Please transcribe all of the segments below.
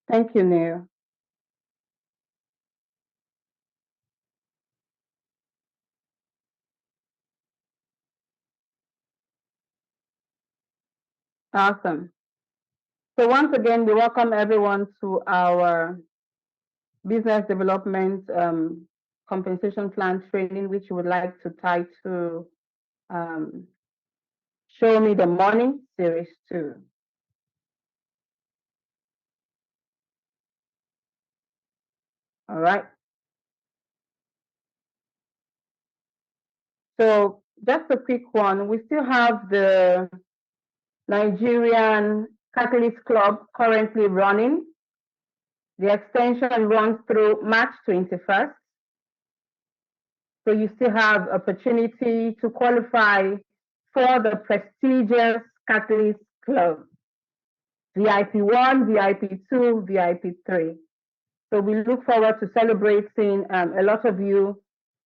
Thank you, Neil. Awesome. So once again, we welcome everyone to our business development compensation plan training, which we would like to title um, Show Me the Money Series 2. All right. So just a quick one. We still have the Nigerian Catalyst Club currently running. The extension runs through March 21st. So you still have opportunity to qualify for the prestigious Catalyst Club, VIP 1, VIP 2, VIP 3. So we look forward to celebrating a lot of you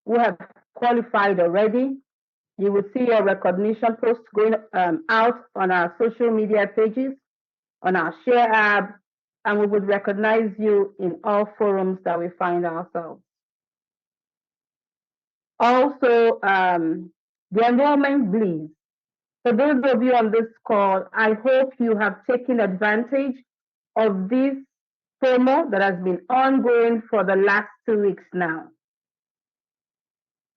who have qualified already. You will see your recognition posts going out on our social media pages, on our Share app, and we would recognize you in all forums that we find ourselves. Also, the enrollment bleeds. For those of you on this call, I hope you have taken advantage of this promo that has been ongoing for the last 2 weeks now.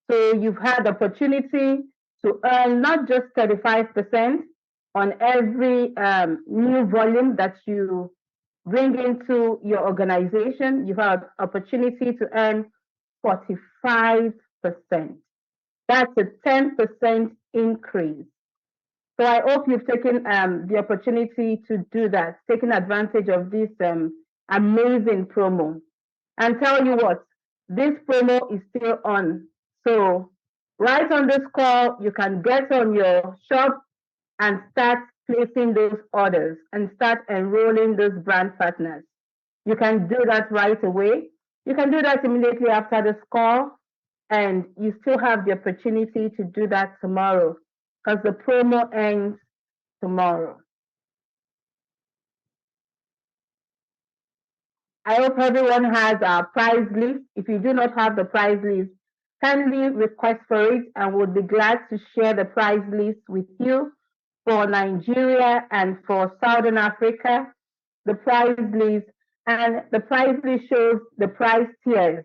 So you've had the opportunity to earn not just 35% on every new volume that you bring into your organization. You've had opportunity to earn 45%. That's a 10% increase. So I hope you've taken the opportunity to do that, taking advantage of this amazing promo. And tell you what, this promo is still on. So right on this call, you can get on your shop and start placing those orders and start enrolling those brand partners. You can do that right away. You can do that immediately after this call, and you still have the opportunity to do that tomorrow because the promo ends tomorrow. I hope everyone has a prize list. If you do not have the prize list, kindly request for it and we'll be glad to share the prize list with you for Nigeria and for Southern Africa. The prize list and the prize list shows the price tiers.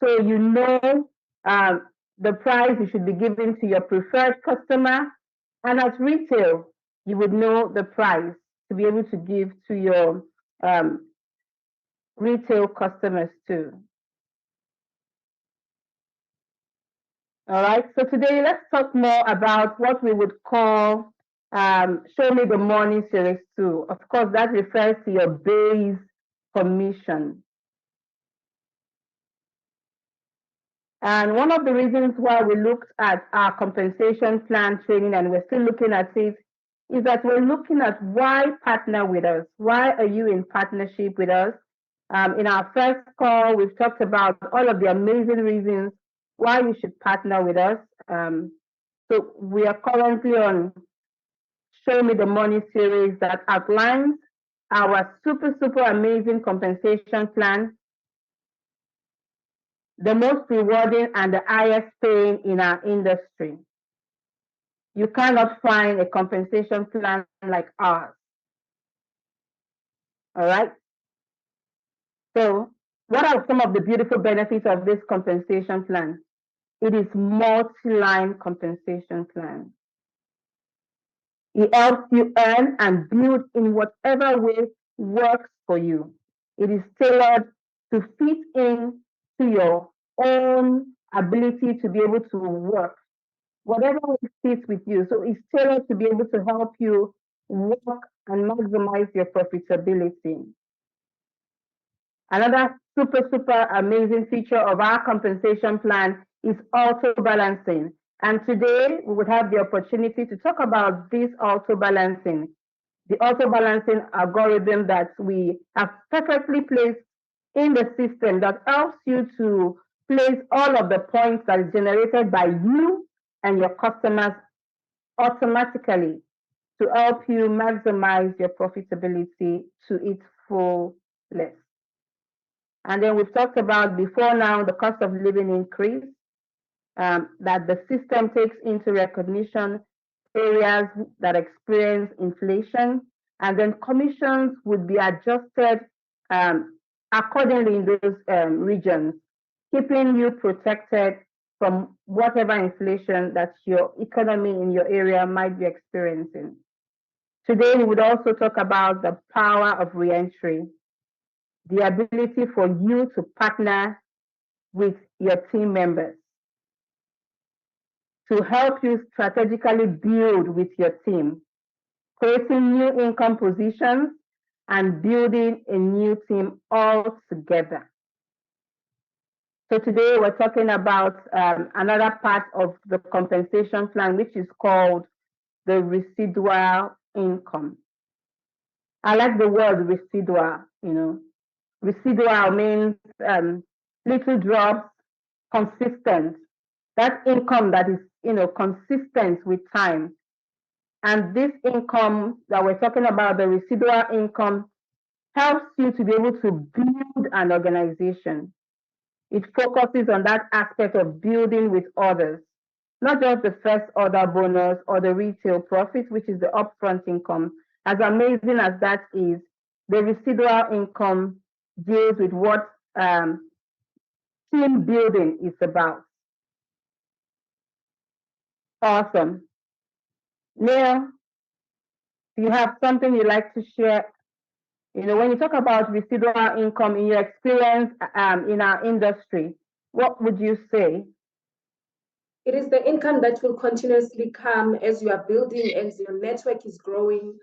So you know the price you should be giving to your preferred customer. And at retail, you would know the price to be able to give to your retail customers too. All right, so today let's talk more about what we would call Show Me the Money Series 2. Of course, that refers to your base commission. And one of the reasons why we looked at our compensation plan training and we're still looking at it is that we're looking at why partner with us? Why are you in partnership with us? In our first call, we've talked about all of the amazing reasons why you should partner with us. So we are currently on Show Me the Money series that outlines our super, super amazing compensation plan, the most rewarding and the highest paying in our industry. You cannot find a compensation plan like ours. All right. So, what are some of the beautiful benefits of this compensation plan? It is multi-line compensation plan. It helps you earn and build in whatever way works for you. It is tailored to fit in to your own ability to be able to work, whatever fits with you. So it's tailored to be able to help you work and maximize your profitability. Another super, super amazing feature of our compensation plan is auto balancing. And today we would have the opportunity to talk about this auto balancing, the auto balancing algorithm that we have perfectly placed in the system that helps you to place all of the points that is generated by you and your customers automatically to help you maximize your profitability to its full less. And then we've talked about before now the cost of living increase, that the system takes into recognition areas that experience inflation, and then commissions would be adjusted accordingly in those regions, keeping you protected from whatever inflation that your economy in your area might be experiencing. Today, we would also talk about the power of reentry, the ability for you to partner with your team members to help you strategically build with your team, creating new income positions and building a new team all together. So today we're talking about another part of the compensation plan, which is called the residual income. I like the word residual, Residual means little drops, consistent. That income that is, consistent with time. And this income that we're talking about, the residual income, helps you to be able to build an organization. It focuses on that aspect of building with others, not just the first order bonus or the retail profit, which is the upfront income. As amazing as that is, the residual income deals with what team building is about. Awesome. Neil, do you have something you'd like to share? When you talk about residual income in your experience in our industry, what would you say? It is the income that will continuously come as you are building, as your network is growing.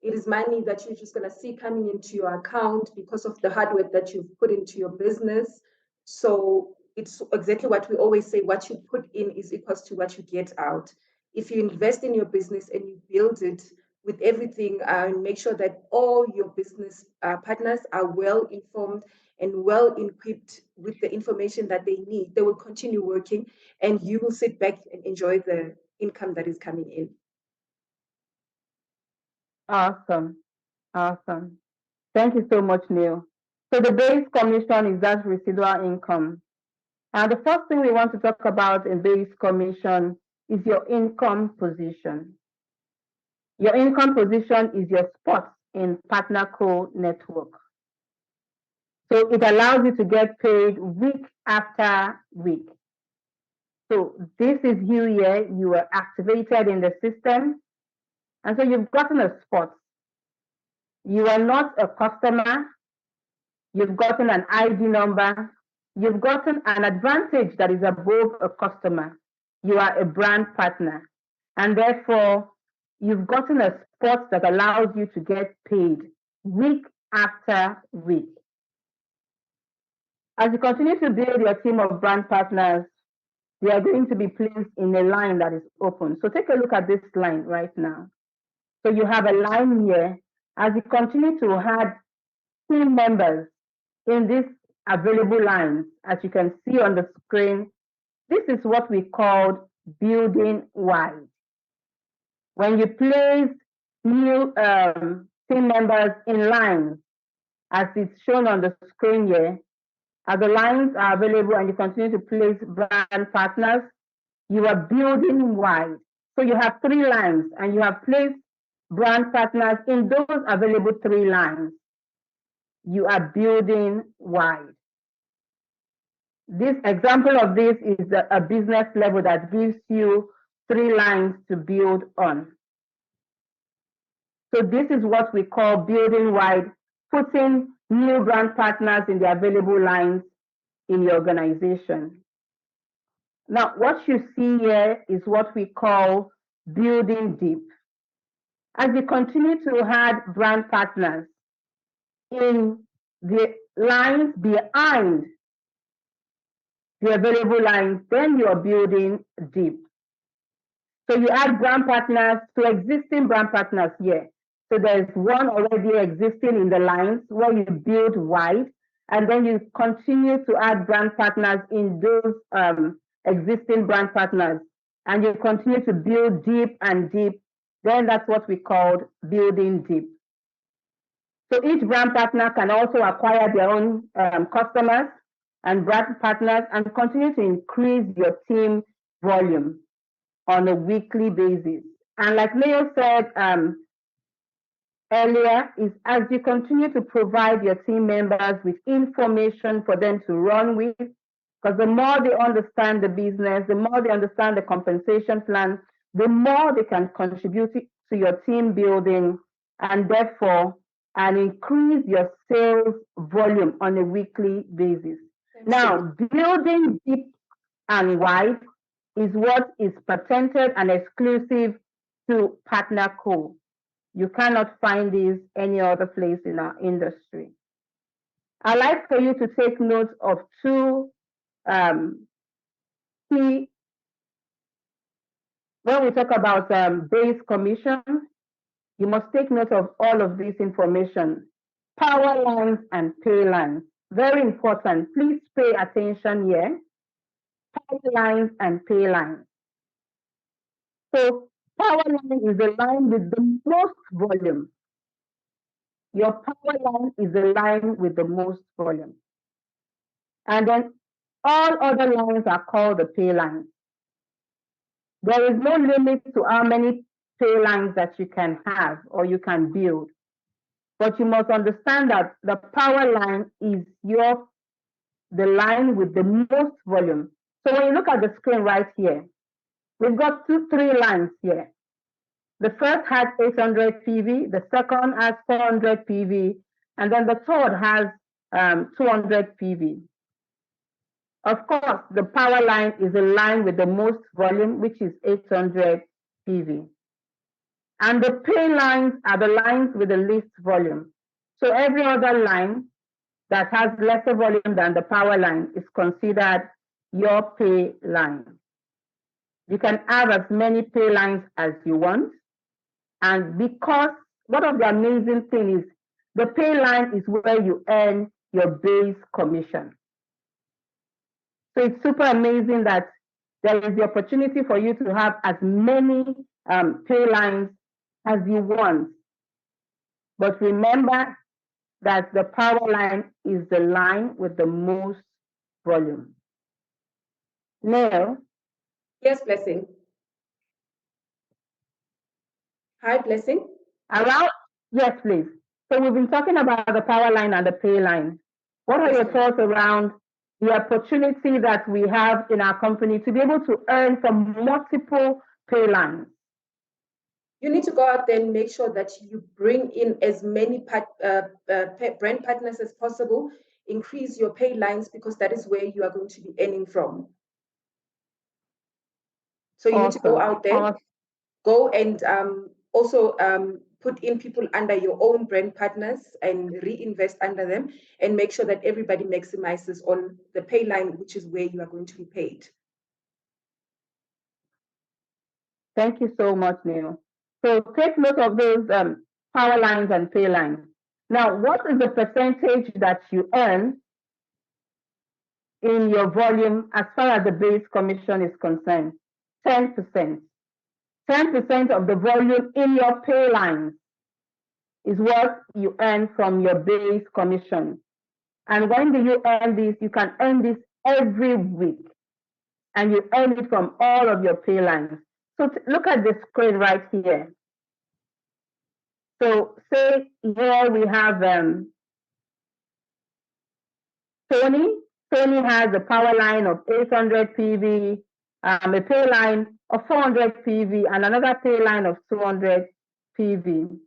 It is money that you're just going to see coming into your account because of the hard work that you've put into your business. So it's exactly what we always say, what you put in is equals to what you get out. If you invest in your business and you build it with everything, and make sure that all your business partners are well informed and well equipped with the information that they need, they will continue working and you will sit back and enjoy the income that is coming in. Awesome. Awesome. Thank you so much, Neil. So the base commission is that residual income. And the first thing we want to talk about in base commission is your income position. Your income position is your spot in PartnerCo network. So it allows you to get paid week after week. So this is you here, you are activated in the system, and so you've gotten a spot. You are not a customer, you've gotten an ID number, you've gotten an advantage that is above a customer. You are a brand partner, and therefore you've gotten a spot that allows you to get paid week after week. As you continue to build your team of brand partners, they are going to be placed in a line that is open. So take a look at this line right now. So you have a line here. As you continue to add team members in these available lines, as you can see on the screen, this is what we call building wide. When you place new team members in lines, as it's shown on the screen here, as the lines are available and you continue to place brand partners, you are building wide. So you have 3 lines and you have placed brand partners in those available 3 lines. You are building wide. This example of this is a business level that gives you 3 lines to build on. So this is what we call building wide, putting new brand partners in the available lines in your organization. Now, what you see here is what we call building deep. As you continue to add brand partners in the lines behind the available lines, then you are building deep. So you add brand partners to existing brand partners here. So there's one already existing in the lines where you build wide, and then you continue to add brand partners in those existing brand partners, and you continue to build deep and deep. Then that's what we call building deep. So each brand partner can also acquire their own customers and brand partners and continue to increase your team volume on a weekly basis. And like Leo said earlier, is as you continue to provide your team members with information for them to run with, because the more they understand the business, the more they understand the compensation plan, the more they can contribute to your team building and therefore and increase your sales volume on a weekly basis. Now, building deep and wide is what is patented and exclusive to Partner Co. You cannot find this any other place in our industry. I'd like for you to take note of two key, when we talk about base commission, you must take note of all of this information. Power lines and pay lines, very important. Please pay attention here. Power lines and pay lines. So power line is the line with the most volume. Your power line is the line with the most volume. And then all other lines are called the pay lines. There is no limit to how many pay lines that you can have or you can build. But you must understand that the power line is the line with the most volume. So when you look at the screen right here, we've got three lines here. The first has 800 PV, the second has 400 PV, and then the third has 200 PV. Of course, the power line is the line with the most volume, which is 800 PV. And the pay lines are the lines with the least volume. So every other line that has lesser volume than the power line is considered your pay line. You can have as many pay lines as you want. And because one of the amazing things is the pay line is where you earn your base commission. So it's super amazing that there is the opportunity for you to have as many pay lines as you want. But remember that the power line is the line with the most volume. Neil? Yes, Blessing. Hi, Blessing. Yes, please. So we've been talking about the power line and the pay line. What are your thoughts around the opportunity that we have in our company to be able to earn from multiple pay lines? You need to go out there and make sure that you bring in as many brand partners as possible, increase your pay lines, because that is where you are going to be earning from. So you need to go out there, go and also put in people under your own brand partners and reinvest under them and make sure that everybody maximizes on the pay line, which is where you are going to be paid. Thank you so much, Neil. So take note of those power lines and pay lines. Now, what is the percentage that you earn in your volume as far as the base commission is concerned? 10%. 10% of the volume in your pay lines is what you earn from your base commission. And when do you earn this? You can earn this every week. And you earn it from all of your pay lines. So look at the screen right here. So say here we have Tony. Tony has a power line of 800 PV, a pay line of 400 PV, and another pay line of 200 PV.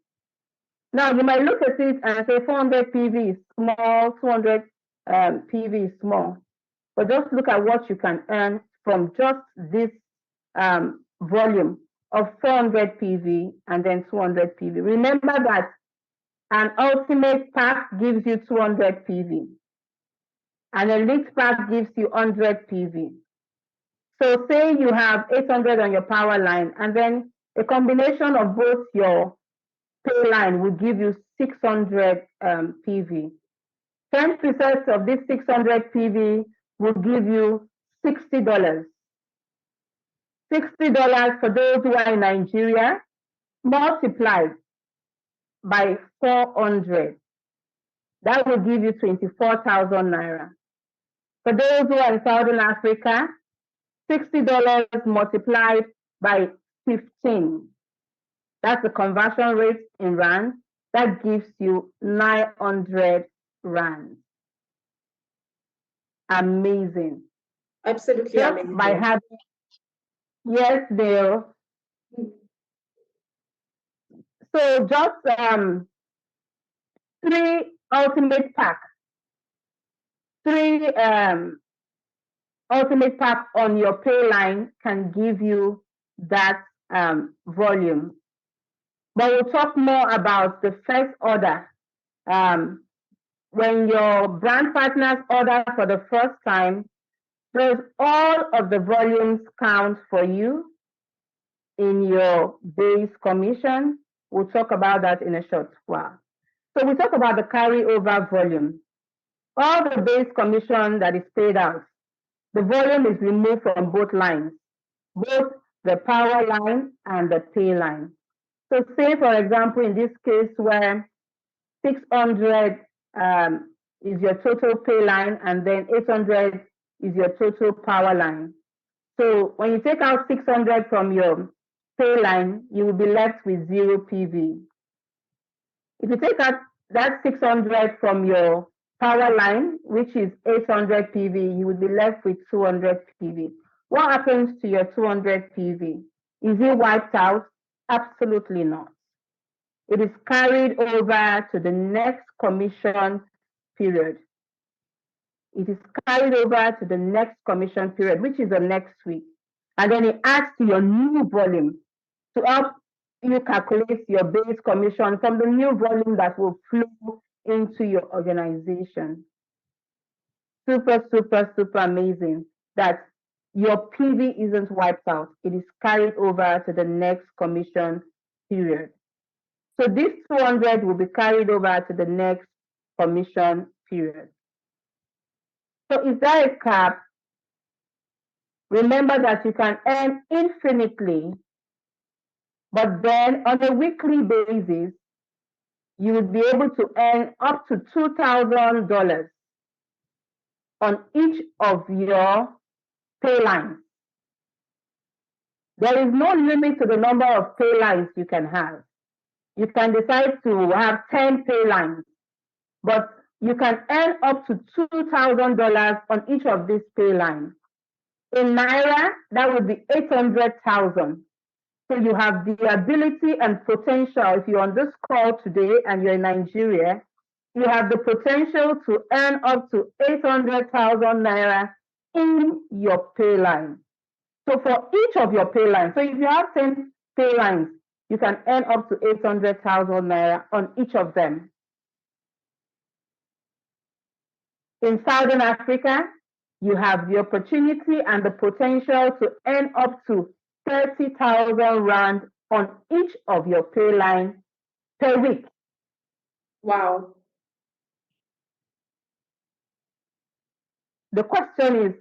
Now you might look at it and say 400 PV is small, 200 PV is small. But just look at what you can earn from just this volume of 400 PV and then 200 PV. Remember that an ultimate pack gives you 200 PV. An elite pack gives you 100 PV. So say you have 800 on your power line, and then a combination of both your pay line will give you 600 PV. 10% of this 600 PV will give you $60. $60 for those who are in Nigeria, multiplied by 400. That will give you 24,000 naira. For those who are in Southern Africa, $60 multiplied by 15. That's the conversion rate in rand. That gives you 900 rand. Amazing. Absolutely Just amazing. by having, yes, Dale. So just 3 ultimate pack, 3 ultimate pack on your pay line can give you that volume. But we'll talk more about the first order. When your brand partners order for the first time, does all of the volumes count for you in your base commission? We'll talk about that in a short while. So we talk about the carryover volume. All the base commission that is paid out, the volume is removed from both lines, both the power line and the pay line. So say, for example, in this case where 600 is your total pay line and then 800 is your total power line. So when you take out 600 from your pay line, you will be left with 0 PV. If you take out that 600 from your power line, which is 800 PV, you will be left with 200 PV. What happens to your 200 PV? Is it wiped out? Absolutely not. It is carried over to the next commission period. It is carried over to the next commission period, which is the next week. And then it adds to your new volume to help you calculate your base commission from the new volume that will flow into your organization. Super, super, super amazing that your PV isn't wiped out. It is carried over to the next commission period. So this 200 will be carried over to the next commission period. So is there a cap? Remember that you can earn infinitely, but then on a weekly basis, you would be able to earn up to $2,000 on each of your pay lines. There is no limit to the number of pay lines you can have. You can decide to have 10 pay lines, but you can earn up to $2,000 on each of these pay lines. In Naira, that would be 800,000. So you have the ability and potential, if you're on this call today and you're in Nigeria, you have the potential to earn up to 800,000 Naira in your pay line. So for each of your pay lines, so if you have 10 pay lines, you can earn up to 800,000 Naira on each of them. In Southern Africa, you have the opportunity and the potential to earn up to 30,000 Rand on each of your pay line per week. Wow. The question is,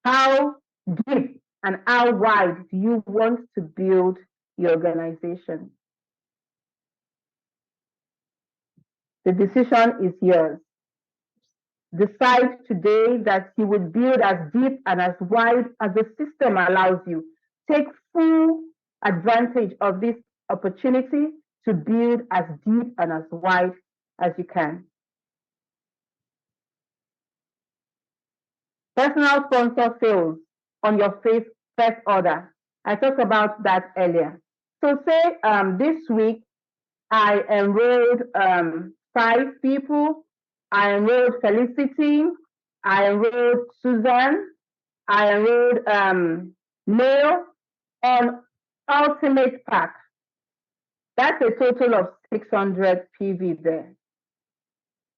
how deep and how wide do you want to build your organization? The decision is yours. Decide today that you would build as deep and as wide as the system allows you. Take full advantage of this opportunity to build as deep and as wide as you can. Personal sponsor sales on your first order. I talked about that earlier. So say this week I enrolled 5 people. I enrolled Felicity, I enrolled Susan, I enrolled Neil on Ultimate Pack. That's a total of 600 PV there.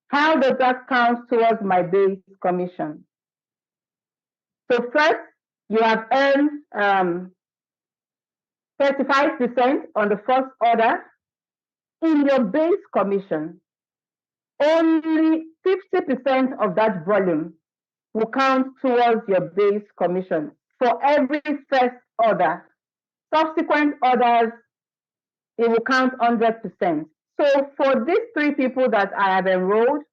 How does that count towards my base commission? So first, you have earned 35% on the first order in your base commission. Only 50% of that volume will count towards your base commission for every first order. Subsequent orders, it will count 100%. So for these 3 people that I have enrolled,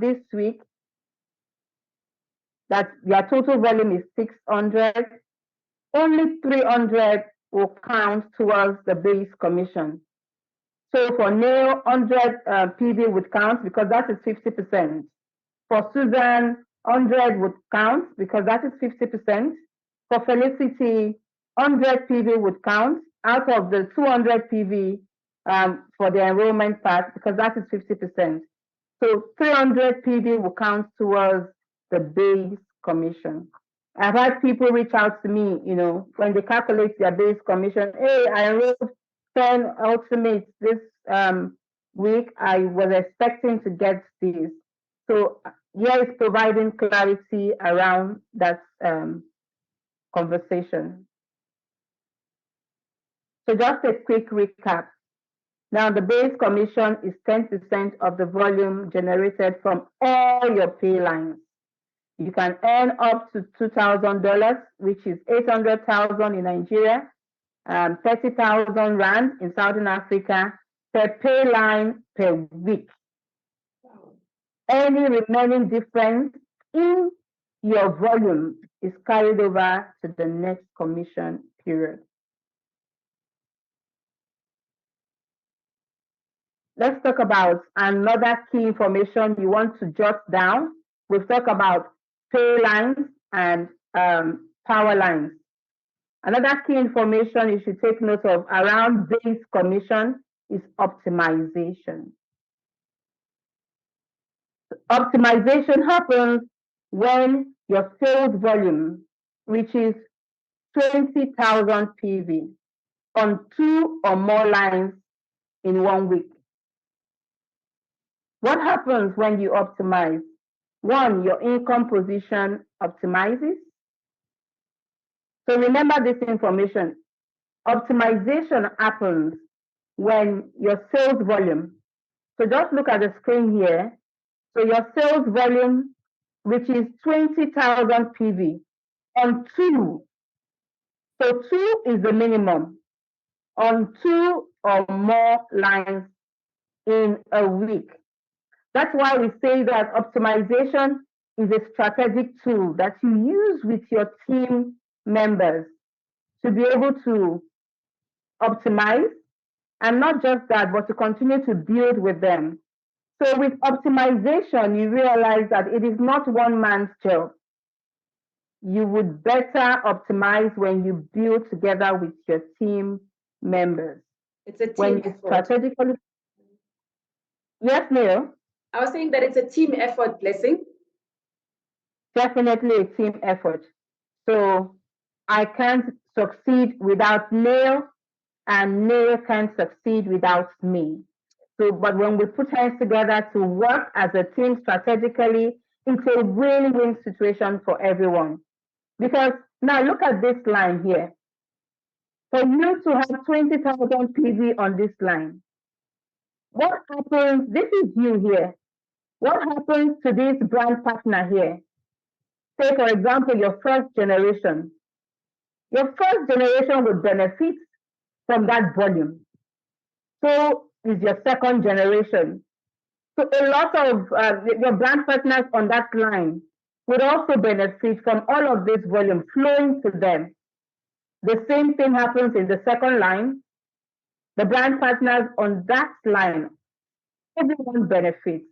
this week, that their total volume is 600, only 300 will count towards the base commission. So for Neil, 100 PV would count because that is 50%. For Susan, 100 would count because that is 50%. For Felicity, 100 PV would count out of the 200 PV for the enrollment part because that is 50%. So 300 PV will count towards the base commission. I've had people reach out to me, when they calculate their base commission, hey, I enrolled 10 ultimates this week. I was expecting to get these. So here is providing clarity around that conversation. So just a quick recap. Now the base commission is 10% of the volume generated from all your pay lines. You can earn up to $2,000, which is 800,000 in Nigeria, 30,000 Rand in Southern Africa per pay line per week. Any remaining difference in your volume is carried over to the next commission period. Let's talk about another key information you want to jot down. We've talked about pay lines and power lines. Another key information you should take note of around base commission is optimization. Optimization happens when your sales volume reaches 20,000 PV on 2 or more lines in 1 week. What happens when you optimize? 1, your income position optimizes. So remember this information. Optimization happens when your sales volume, so just look at the screen here. So your sales volume, which is 20,000 PV on 2. So 2 is the minimum on 2 or more lines in a week. That's why we say that optimization is a strategic tool that you use with your team members to be able to optimize, and not just that, but to continue to build with them. So with optimization, you realize that it is not one man's job. You would better optimize when you build together with your team members. It's a team when you effort. strategically. Yes, Neil? I was saying that it's a team effort, Blessing. Definitely a team effort. So I can't succeed without Neil, and Neil can't succeed without me. So, but when we put hands together to work as a team strategically, it's a win-win situation for everyone. Because now look at this line here. For you to have 20,000 PV on this line, what happens? This is you here. What happens to this brand partner here? Say, for example, your first generation. Your first generation would benefit from that volume. So is your second generation. So a lot of your brand partners on that line would also benefit from all of this volume flowing to them. The same thing happens in the second line. The brand partners on that line, everyone benefits.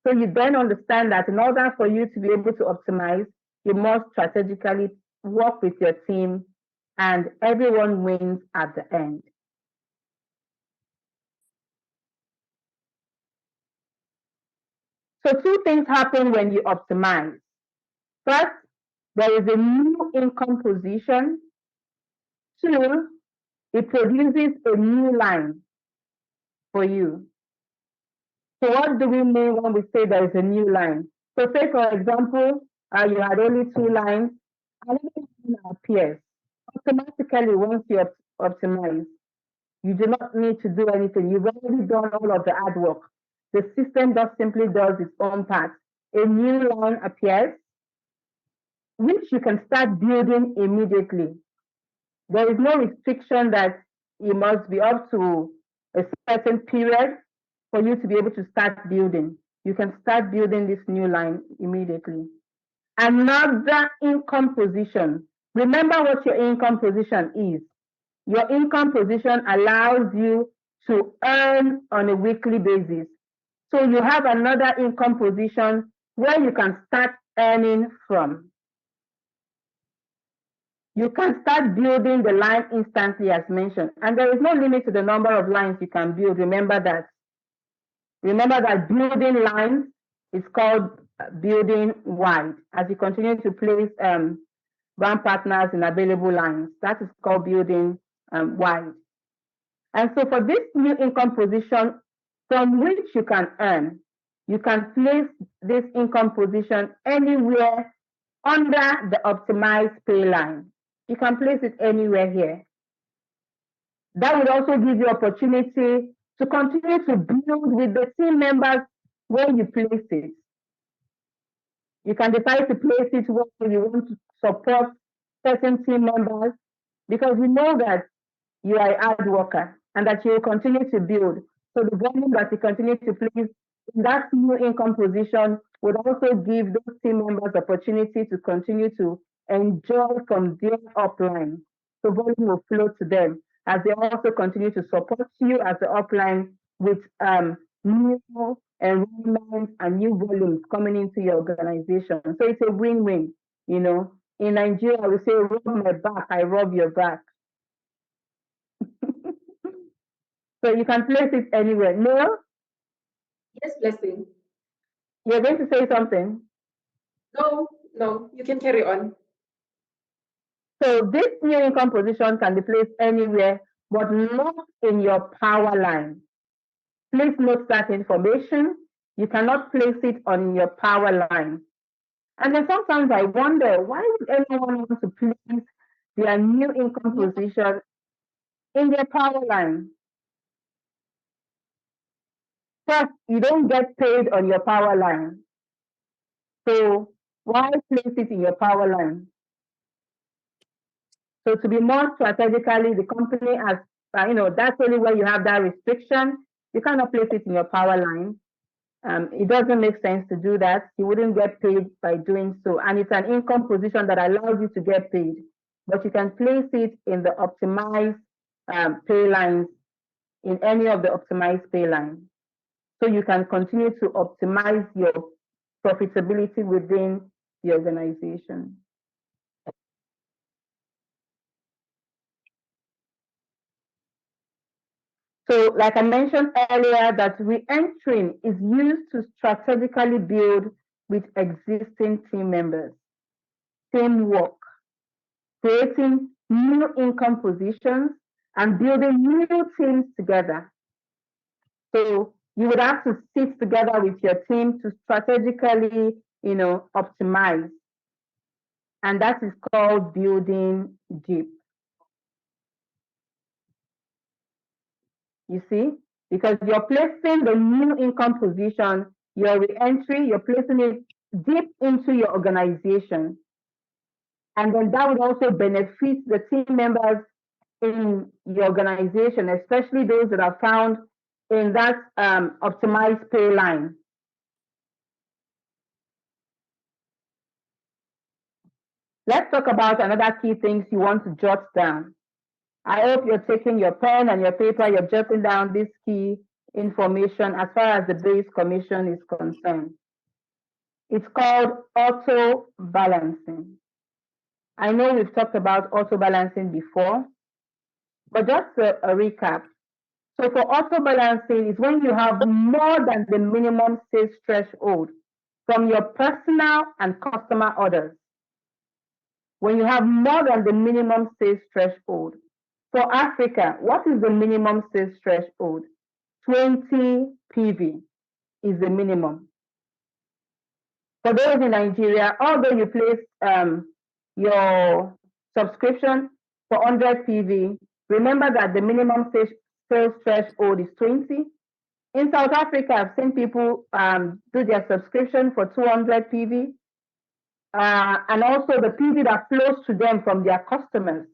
So you then understand that in order for you to be able to optimize, you must strategically work with your team, and everyone wins at the end. So 2 things happen when you optimize. First, there is a new income position. 2, it produces a new line for you. So what do we mean when we say there is a new line? So say, for example, you had only 2 lines, another line appears. Automatically, once you optimize, you do not need to do anything. You've already done all of the hard work. The system just simply does its own part. A new line appears, which you can start building immediately. There is no restriction that it must be up to a certain period for you to be able to start building. you can start building this new line immediately. Another income position. Remember what your income position is. Your income position allows you to earn on a weekly basis. So you have another income position where you can start earning from. You can start building the line instantly as mentioned. And there is no limit to the number of lines you can build. Remember that. Remember that building lines is called building wide. As you continue to place brand partners in available lines, that is called building wide. And so for this new income position from which you can earn, you can place this income position anywhere under the optimized pay line. You can place it anywhere here. That would also give you opportunity to continue to build with the team members where you place it. You can decide to place it where you want to support certain team members because you know that you are a hard worker and that you will continue to build. So the volume that you continue to place in that new income position would also give those team members opportunity to continue to enjoy from their upline. So volume will flow to them as they also continue to support you as the upline with new enrollments and new volumes coming into your organization. So it's a win-win, you know. In Nigeria, we say, rub my back, I rub your back. So you can place it anywhere. No? Yes, Blessing. You're going to say something? No, you can carry on. So this new income position can be placed anywhere, but not in your power line. Please note that information. You cannot place it on your power line. And then sometimes I wonder, why would anyone want to place their new income position in their power line? First, you don't get paid on your power line. So why place it in your power line? So to be more strategically, the company has, that's only where you have that restriction. You cannot place it in your power line. It doesn't make sense to do that. You wouldn't get paid by doing so. And it's an income position that allows you to get paid. But you can place it in the optimized pay lines, in any of the optimized pay lines. So you can continue to optimize your profitability within the organization. So like I mentioned earlier, that re-entering is used to strategically build with existing team members. Teamwork, creating new income positions and building new teams together. So you would have to sit together with your team to strategically, optimize. And that is called building deep. You see, because you're placing the new income position, your re-entry, you're placing it deep into your organization. And then that would also benefit the team members in your organization, especially those that are found in that optimized pay line. Let's talk about another key things you want to jot down. I hope you're taking your pen and your paper, you're jotting down this key information as far as the base commission is concerned. It's called auto balancing. I know we've talked about auto balancing before, but just a recap. So for auto balancing is when you have more than the minimum sales threshold from your personal and customer orders. When you have more than the minimum sales threshold. For Africa, what is the minimum sales threshold? 20 PV is the minimum. For those in Nigeria, although you place your subscription for 100 PV, remember that the minimum sales threshold is 20. In South Africa, I've seen people do their subscription for 200 PV, and also the PV that flows to them from their customers.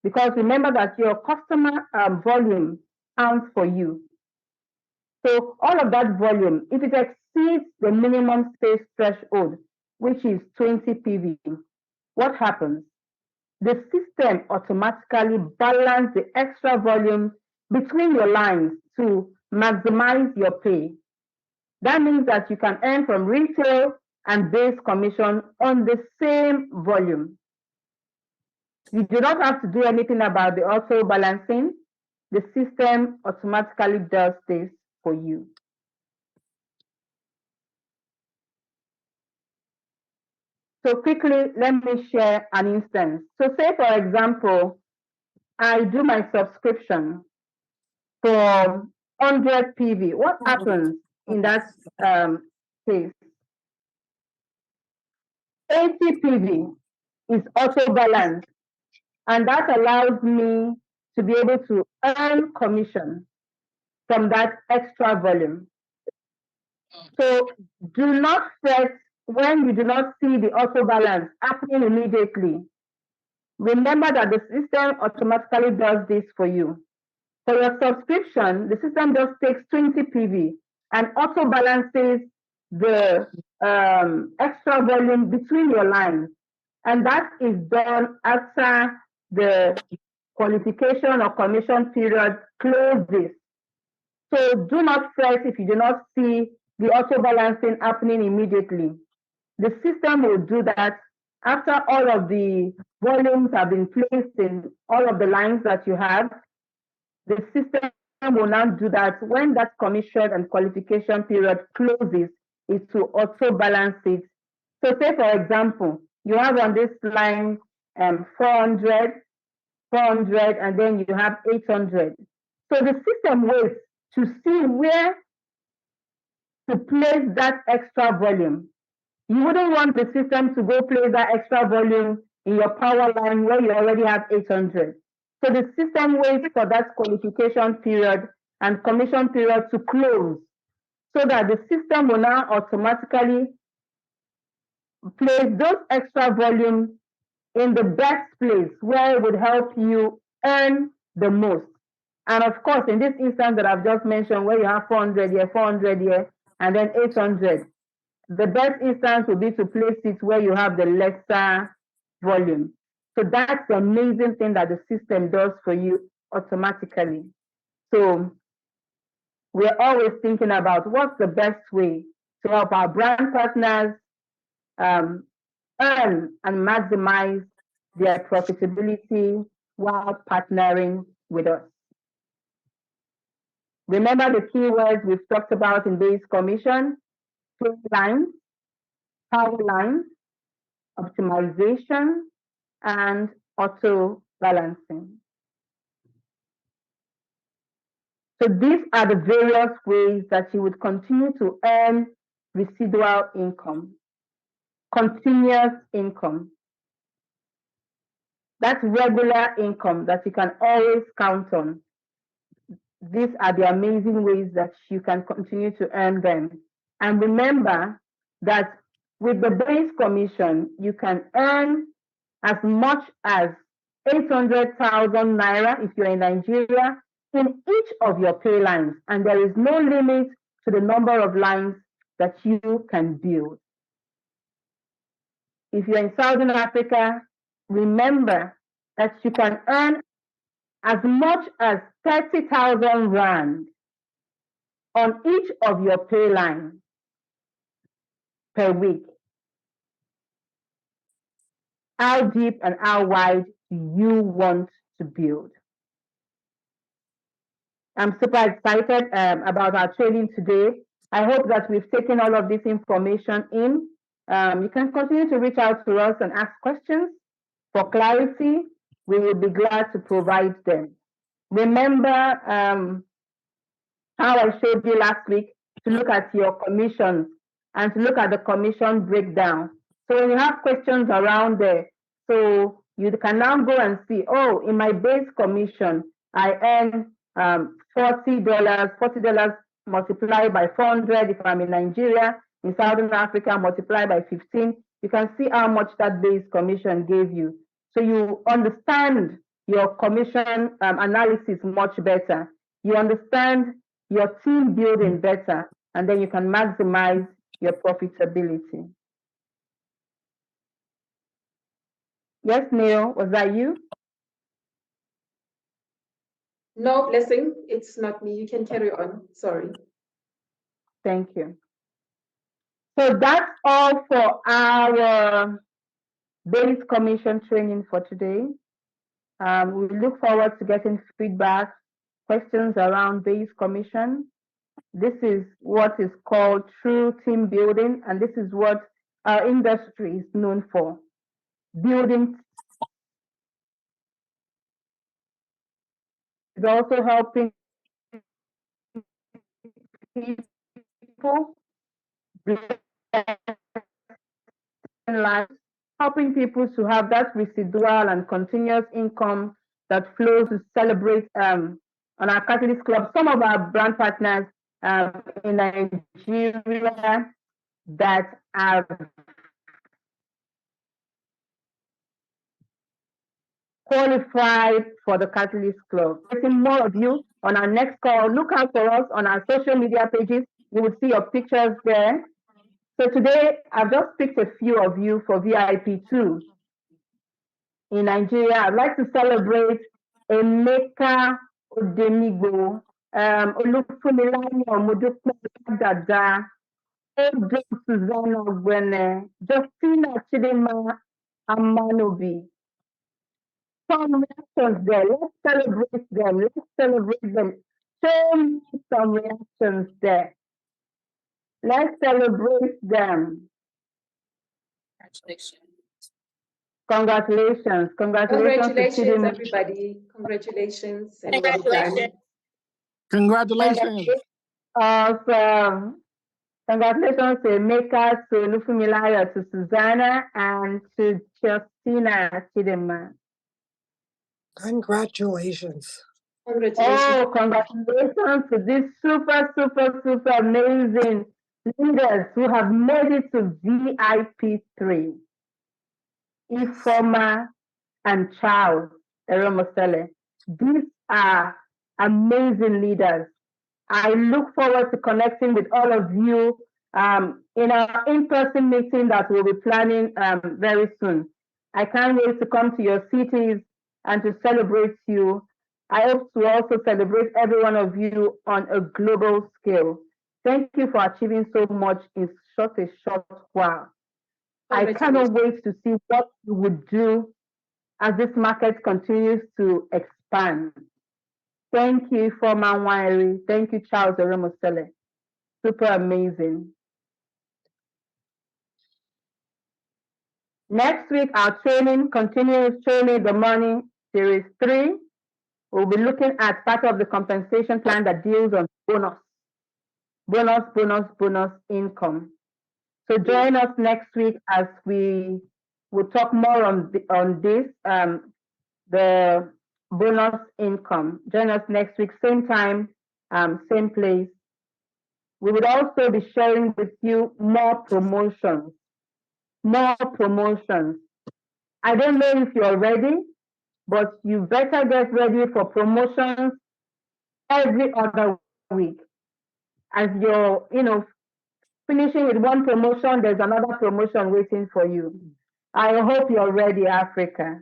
Because remember that your customer volume counts for you. So all of that volume, if it exceeds the minimum space threshold, which is 20 PV, what happens? The system automatically balances the extra volume between your lines to maximize your pay. That means that you can earn from retail and base commission on the same volume. You do not have to do anything about the auto balancing. The system automatically does this for you. So quickly, let me share an instance. So say, for example, I do my subscription for 100 PV. What happens in that case? 80 PV is auto balanced, and that allows me to be able to earn commission from that extra volume. So do not fret when you do not see the auto balance happening immediately. Remember that the system automatically does this for you. For your subscription, the system just takes 20 PV and auto balances the extra volume between your lines. And that is done after the qualification or commission period closes. So do not fret if you do not see the auto balancing happening immediately. The system will do that after all of the volumes have been placed in all of the lines that you have. The system will now do that when that commission and qualification period closes, is to auto balance it. So say, for example, you have on this line 400, 400, and then you have 800. So the system waits to see where to place that extra volume. You wouldn't want the system to go place that extra volume in your power line where you already have 800. So the system waits for that qualification period and commission period to close so that the system will now automatically place those extra volume in the best place where it would help you earn the most. And of course, in this instance that I've just mentioned, where you have 400 here, 400 here, and then 800, the best instance would be to place it where you have the lesser volume. So that's the amazing thing that the system does for you automatically. So we're always thinking about what's the best way to help our brand partners earn and maximize their profitability while partnering with us. Remember the keywords we've talked about in base commission: trade lines, power lines, optimization, and auto balancing. So these are the various ways that you would continue to earn residual income, continuous income. That's regular income that you can always count on. These are the amazing ways that you can continue to earn them. And remember that with the base commission, you can earn as much as 800,000 naira if you're in Nigeria in each of your pay lines. And there is no limit to the number of lines that you can build. If you're in Southern Africa, remember that you can earn as much as 30,000 rand on each of your pay lines per week. How deep and how wide do you want to build? I'm super excited about our training today. I hope that we've taken all of this information in. You can continue to reach out to us and ask questions for clarity. We will be glad to provide them. Remember how I showed you last week to look at your commissions and to look at the commission breakdown. So when you have questions around there, so you can now go and see, oh, in my base commission, I earn $40 multiplied by 400 if I'm in Nigeria. In Southern Africa, multiplied by 15. You can see how much that base commission gave you. So you understand your commission analysis much better. You understand your team building better. and then you can maximize your profitability. Yes, Neil, was that you? No, Blessing, it's not me. You can carry on. Sorry. Thank you. So that's all for our base commission training for today. We look forward to getting feedback, questions around base commission. This is what is called true team building, and this is what our industry is known for, building. It's also helping people lives, helping people to have that residual and continuous income that flows to celebrate on our Catalyst Club. Some of our brand partners in Nigeria that are qualified for the Catalyst Club. Getting more of you on our next call. Look out for us on our social media pages. You will see your pictures there. So today, I've just picked a few of you for VIP2. In Nigeria, I'd like to celebrate Emeka Odenigbo, Olufunmilayo Modupe Dada, Edo Susanna Gwene, Justina Chidima Amanobi. Some reactions there. Let's celebrate them. Let's celebrate them. Show me some reactions there. Let's celebrate them. Congratulations. Congratulations to Chidima. Everybody. Congratulations. And well done. Congratulations. Awesome. Congratulations to Emeka, to Olufunmilayo, to Susanna, and to Justina Chidima. Congratulations. Congratulations. Oh, congratulations to these super amazing leaders who have made it to VIP3. Ifoma and Charles Eromosele. These are amazing leaders. I look forward to connecting with all of you in our in-person meeting that we'll be planning very soon. I can't wait to come to your cities and to celebrate you. I hope to also celebrate every one of you on a global scale. Thank you for achieving so much in such a short while. I cannot wait to see what you would do as this market continues to expand. Thank you, Forman Winery. Thank you, Charles Eromosele. Super amazing. Next week, our training continues, Training the Money Series 3. We'll be looking at part of the compensation plan that deals on bonus income. So join us next week as we will talk more on this, the bonus income. Join us next week, same time, same place. We would also be sharing with you more promotions. I don't know if you're ready, but you better get ready for promotions every other week. As you're, finishing with one promotion, there's another promotion waiting for you. I hope you're ready, Africa.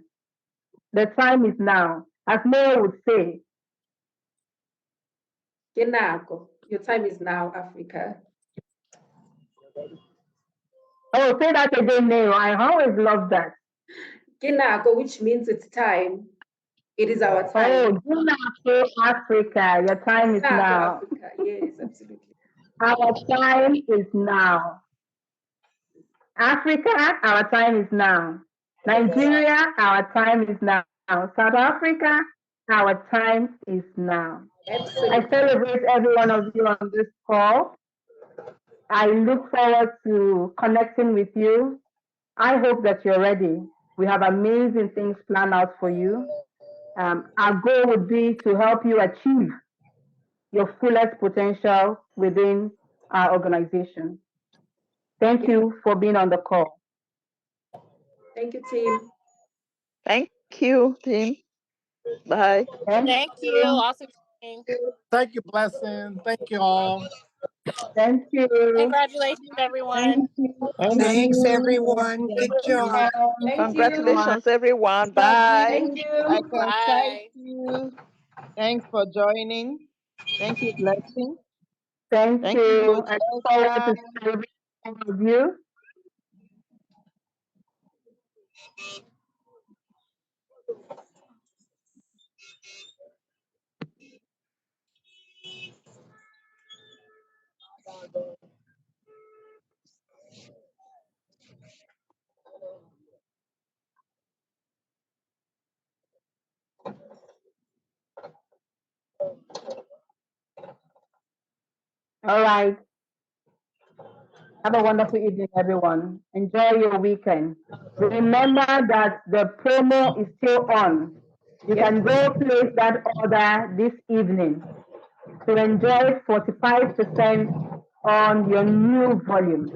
The time is now. As Mayor would say, your time is now, Africa. Oh, say that again, Mayor. I always love that. Which means it's time. It is our time. Oh, Africa, your time is now. Africa. Yes, absolutely. Our time is now. Africa, our time is now. Nigeria, our time is now. South Africa, our time is now. Absolutely. I celebrate every one of you on this call. I look forward to connecting with you. I hope that you're ready. We have amazing things planned out for you. Our goal would be to help you achieve your fullest potential within our organization. Thank you for being on the call. Thank you, team. Thank you, team. Bye. Thank you, Blessing. Thank you all. Thank you. Congratulations, everyone. Thank you. Thanks, everyone. Good job. Thank you. Congratulations, everyone. Bye. Thank you. I can Bye. thank you. Thanks for joining. Thank you, Blessing. Thank Thank you, you. Coach I look forward to Elsa. serving all of you. All right. Have a wonderful evening, everyone. Enjoy your weekend. Remember that the promo is still on. You can go place that order this evening to enjoy 45% on your new volume.